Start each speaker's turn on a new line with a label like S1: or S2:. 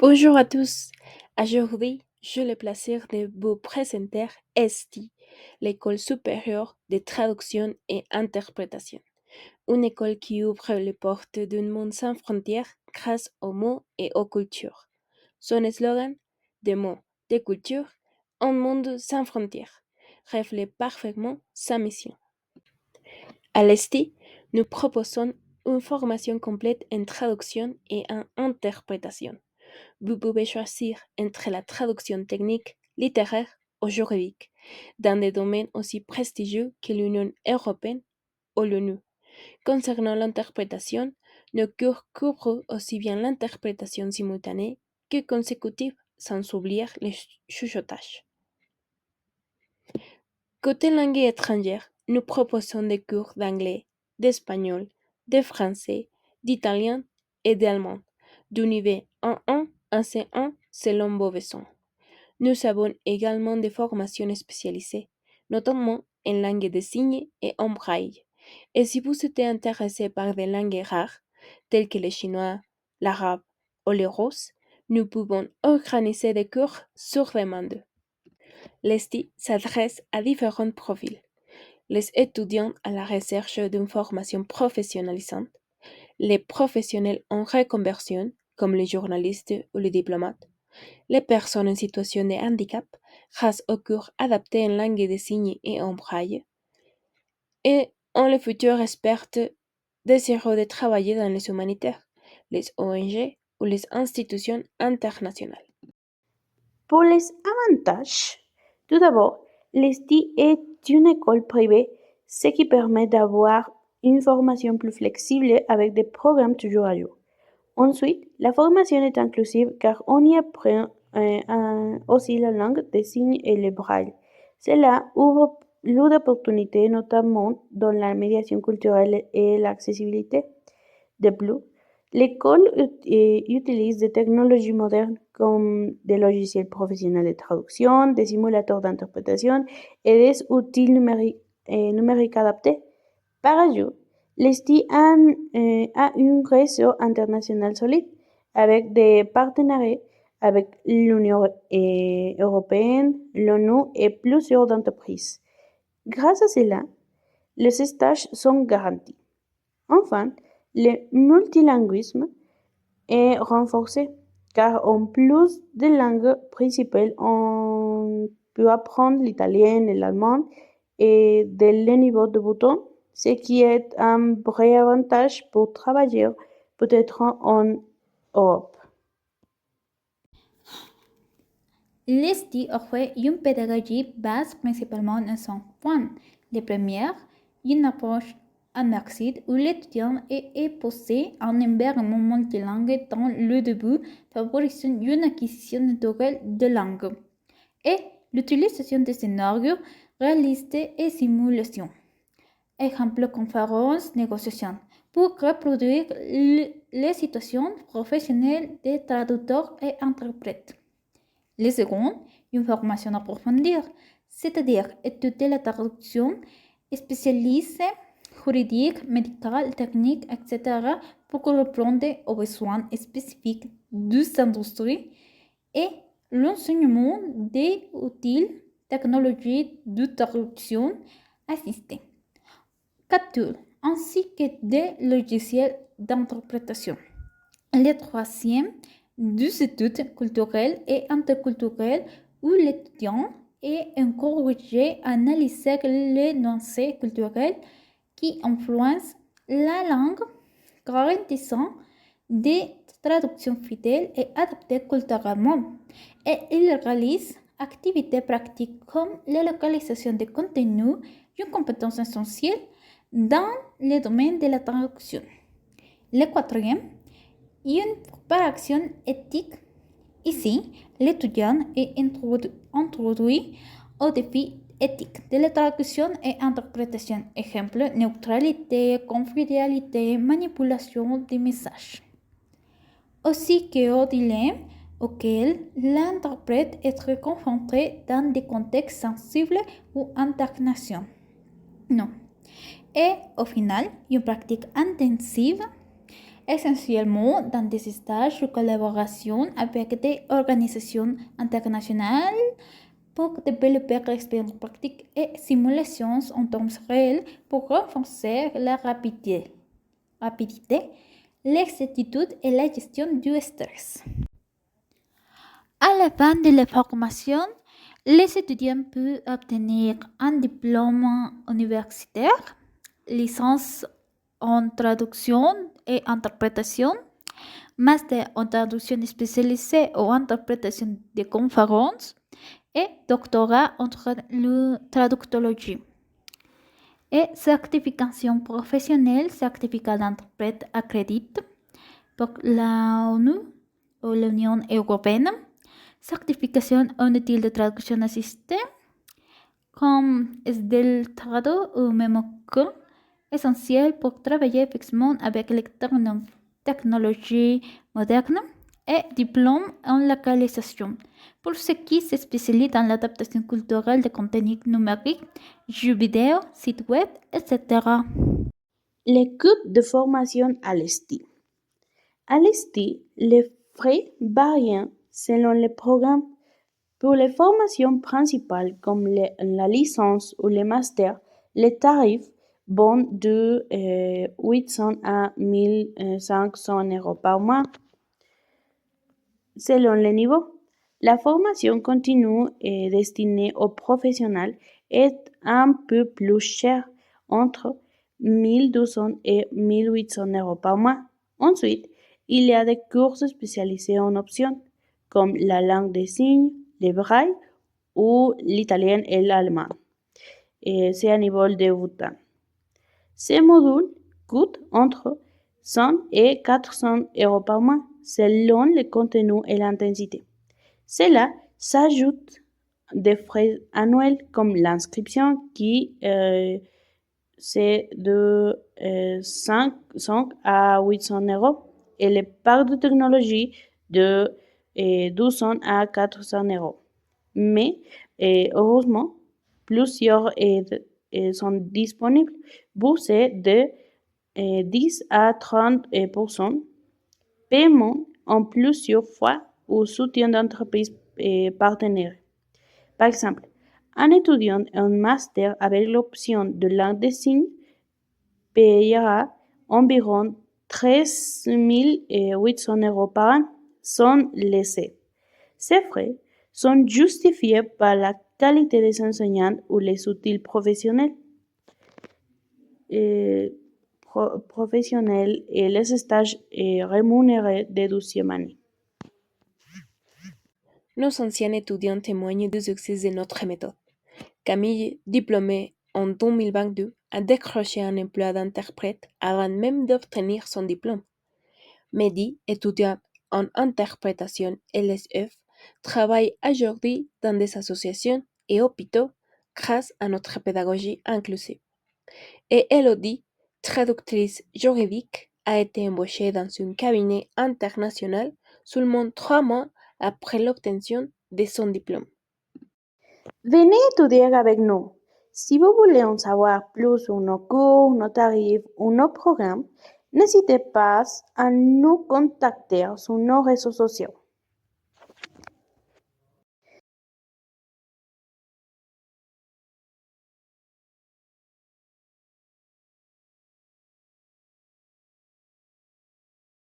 S1: Bonjour à tous. Aujourd'hui, j'ai le plaisir de vous présenter ESTI, l'École supérieure de traduction et interprétation, une école qui ouvre les portes d'un monde sans frontières grâce aux mots et aux cultures. Son slogan, des mots, des cultures, un monde sans frontières, reflète parfaitement sa mission. À l'ESTI, nous proposons une formation complète en traduction et en interprétation. Vous pouvez choisir entre la traduction technique, littéraire ou juridique, dans des domaines aussi prestigieux que l'Union européenne ou l'ONU. Concernant l'interprétation, nos cours couvrent aussi bien l'interprétation simultanée que consécutive, sans oublier les chuchotages. Côté langue étrangère, nous proposons des cours d'anglais, d'espagnol, de français, d'italien et d'allemand, du niveau 1-1 à C1 selon vos besoins. Nous avons également des formations spécialisées, notamment en langue des signes et en braille. Et si vous êtes intéressé par des langues rares, telles que le chinois, l'arabe ou le russe, nous pouvons organiser des cours sur demande. L'ESTI s'adresse à différents profils. Les étudiants à la recherche d'une formation professionnalisante, les professionnels en reconversion, comme les journalistes ou les diplomates, les personnes en situation de handicap grâce aux cours adaptés en langue des signes et en braille, et en les futurs experts désireux de travailler dans les humanitaires, les ONG ou les institutions internationales.
S2: Pour les avantages, tout d'abord, l'ESTI est une école privée, ce qui permet d'avoir une formation plus flexible avec des programmes toujours à jour. Ensuite, la formation est inclusive car on y apprend aussi la langue des signes et le braille. Cela ouvre l'opportunité notamment dans la médiation culturelle et l'accessibilité. De plus, l'école utilise des technologies modernes comme des logiciels professionnels de traduction, des simulateurs d'interprétation et des outils numériques adaptés. Par ailleurs, l'ESTI a un réseau international solide avec des partenariats avec l'Union européenne, l'ONU et plusieurs entreprises. Grâce à cela, les stages sont garantis. Enfin, le multilinguisme est renforcé car en plus des langues principales, on peut apprendre l'italien et l'allemand et dès le niveau de bouton, ce qui est un vrai avantage pour travailler peut-être en Europe.
S3: L'ESTI offre une pédagogie base principalement en 5 points. Le premier, une approche immersive où l'étudiant est posé en environnement multilingue dans le début, favorisant une acquisition naturelle de langue. Et l'utilisation de scénarios réalistes et simulations. Exemple conférence, négociation, pour reproduire les situations professionnelles des traducteurs et interprètes. Le second, une formation approfondie, c'est-à-dire étudier la traduction spécialisée, juridique, médicale, technique, etc. pour répondre aux besoins spécifiques des industries et l'enseignement des outils technologies de traduction assistée, capture, ainsi que des logiciels d'interprétation. Le troisième, des études culturelles et interculturelles où l'étudiant est encouragé à analyser les nuances culturelles qui influencent la langue, garantissant des traductions fidèles et adaptées culturellement. Et il réalise activités pratiques comme la localisation des contenus, une compétence essentielle dans le domaine de la traduction. Le quatrième, une préparation éthique. Ici, l'étudiant est introduit aux défis éthiques de la traduction et interprétation. Exemple, neutralité, confidentialité, manipulation des messages. Aussi qu'aux dilemmes auxquels l'interprète est confronté dans des contextes sensibles ou internationaux. Non. Et au final, une pratique intensive essentiellement dans des stages de collaboration avec des organisations internationales pour développer l'expérience pratique et simulations en temps réel pour renforcer la rapidité, l'exactitude et la gestion du stress. À la fin de la formation, les étudiants peuvent obtenir un diplôme universitaire, licence en traduction et interprétation, master en traduction spécialisée ou interprétation de conférences et doctorat en traductologie. Et certification professionnelle, certificat d'interprète accrédite pour l'ONU ou l'Union européenne, certification en outil de traduction assistée, comme SDL Trado ou MemoCo, essentiel pour travailler effectivement avec les technologies modernes, et diplôme en localisation, pour ceux qui se spécialisent dans l'adaptation culturelle des contenus numériques, jeux vidéo, sites web, etc.
S2: Les coûts de formation à l'ESTI. À l'ESTI, les frais varient selon les programmes. Pour les formations principales comme la licence ou le master, les tarifs vont de 800 à 1500 euros par mois. Selon le niveau, la formation continue destinée aux professionnels est un peu plus chère, entre 1200 et 1800 euros par mois. Ensuite, il y a des cours spécialisés en options, comme la langue des signes, le braille ou l'italien et l'allemand. C'est à niveau débutant. Ces modules coûtent entre 100 et 400 euros par mois, selon le contenu et l'intensité. Cela s'ajoute des frais annuels comme l'inscription qui c'est de 5 à 800 euros et les parts de technologie de 200 à 400 euros. Mais heureusement, plusieurs sont disponibles. Bourses de 10 à 30%, paiement en plusieurs fois ou soutien d'entreprises partenaires. Par exemple, un étudiant en master avec l'option de langue des signes payera environ 13 800 euros par an sans l'essai. Ces frais sont justifiés par la qualité des enseignants ou les outils professionnels. Professionnels et les stages rémunérés de 12e année.
S1: Nos anciens étudiants témoignent du succès de notre méthode. Camille, diplômée en 2022, a décroché un emploi d'interprète avant même d'obtenir son diplôme. Mehdi, étudiant en interprétation LSF, travaille aujourd'hui dans des associations et hôpitaux grâce à notre pédagogie inclusive. Et Elodie, traductrice juridique, a été embauchée dans un cabinet international seulement 3 mois après l'obtention de son diplôme.
S2: Venez étudier avec nous. Si vous voulez en savoir plus sur nos cours, nos tarifs ou nos programmes, n'hésitez pas à nous contacter sur nos réseaux sociaux.